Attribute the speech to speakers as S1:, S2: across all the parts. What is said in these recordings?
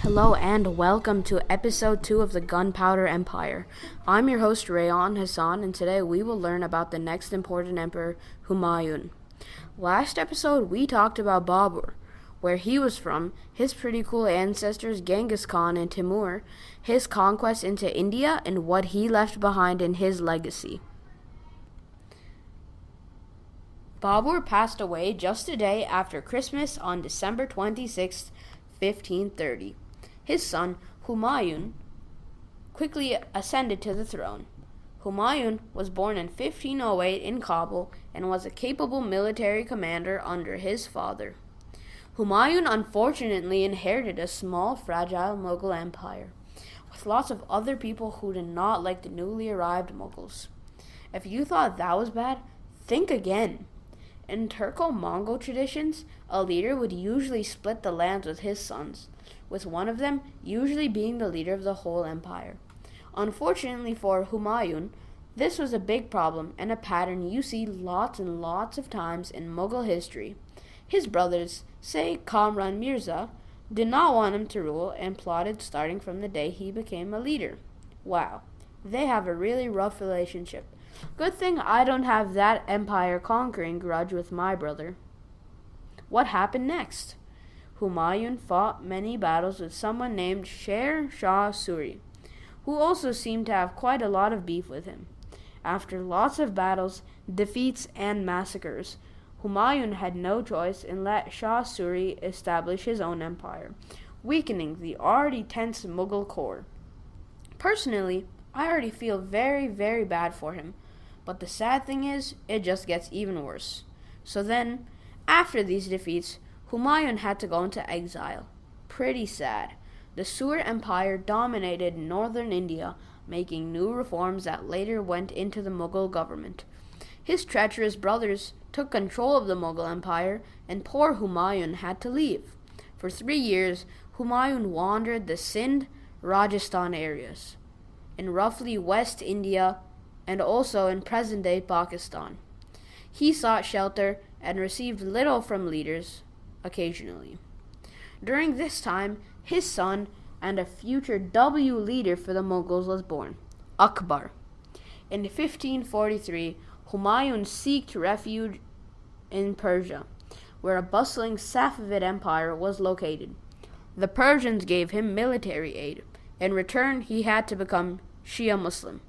S1: Hello and welcome to episode 2 of the Gunpowder Empire. I'm your host Rayyan Hassan, and today we will learn about the next important emperor, Humayun. Last episode we talked about Babur, where he was from, his pretty cool ancestors Genghis Khan and Timur, his conquest into India, and what he left behind in his legacy. Babur passed away just a day after Christmas on December 26, 1530. His son, Humayun, quickly ascended to the throne. Humayun was born in 1508 in Kabul and was a capable military commander under his father. Humayun unfortunately inherited a small, fragile Mughal empire, with lots of other people who did not like the newly arrived Mughals. If you thought that was bad, think again. In Turco-Mongol traditions, a leader would usually split the lands with his sons, with one of them usually being the leader of the whole empire. Unfortunately for Humayun, this was a big problem and a pattern you see lots and lots of times in Mughal history. His brothers, say Kamran Mirza, did not want him to rule and plotted starting from the day he became a leader. Wow, they have a really rough relationship. Good thing I don't have that empire-conquering grudge with my brother. What happened next? Humayun fought many battles with someone named Sher Shah Suri, who also seemed to have quite a lot of beef with him. After lots of battles, defeats, and massacres, Humayun had no choice and let Shah Suri establish his own empire, weakening the already tense Mughal core. Personally, I already feel very, very bad for him. But the sad thing is, it just gets even worse. So then, after these defeats, Humayun had to go into exile. Pretty sad. The Sur Empire dominated northern India, making new reforms that later went into the Mughal government. His treacherous brothers took control of the Mughal Empire, and poor Humayun had to leave. For 3 years, Humayun wandered the Sindh, Rajasthan areas, in roughly West India, and also in present-day Pakistan. He sought shelter and received little from leaders occasionally. During this time, his son and a future W leader for the Mughals was born, Akbar. In 1543, Humayun sought refuge in Persia, where a bustling Safavid empire was located. The Persians gave him military aid. In return, he had to become Shia Muslim,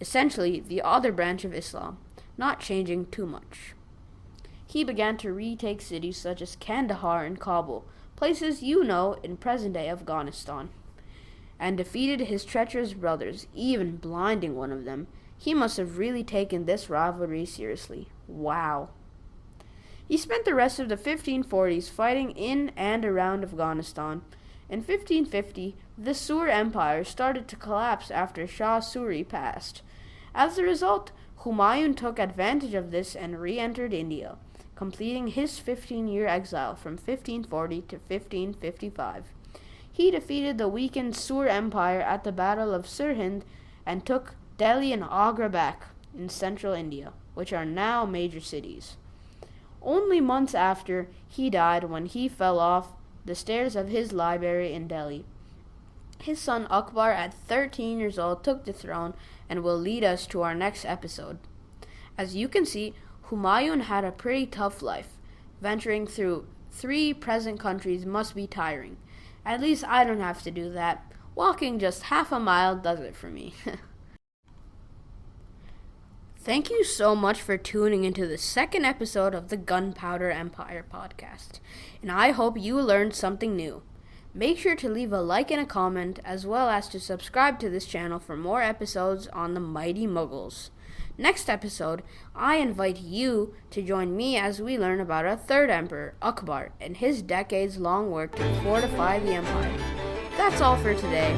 S1: essentially the other branch of Islam, not changing too much. He began to retake cities such as Kandahar and Kabul, places you know in present-day Afghanistan, and defeated his treacherous brothers, even blinding one of them. He must have really taken this rivalry seriously. Wow. He spent the rest of the 1540s fighting in and around Afghanistan. In 1550, the Sur Empire started to collapse after Shah Suri passed. As a result, Humayun took advantage of this and re-entered India, completing his 15-year exile from 1540 to 1555. He defeated the weakened Sur Empire at the Battle of Sirhind and took Delhi and Agra back in central India, which are now major cities. Only months after, he died when he fell off the stairs of his library in Delhi. His son Akbar, at 13 years old, took the throne and will lead us to our next episode. As you can see, Humayun had a pretty tough life. Venturing through 3 present countries must be tiring. At least I don't have to do that. Walking just half a mile does it for me. Thank you so much for tuning into the second episode of the Gunpowder Empire podcast, and I hope you learned something new. Make sure to leave a like and a comment, as well as to subscribe to this channel for more episodes on the mighty Mughals. Next episode, I invite you to join me as we learn about a third emperor, Akbar, and his decades-long work to fortify the empire. That's all for today.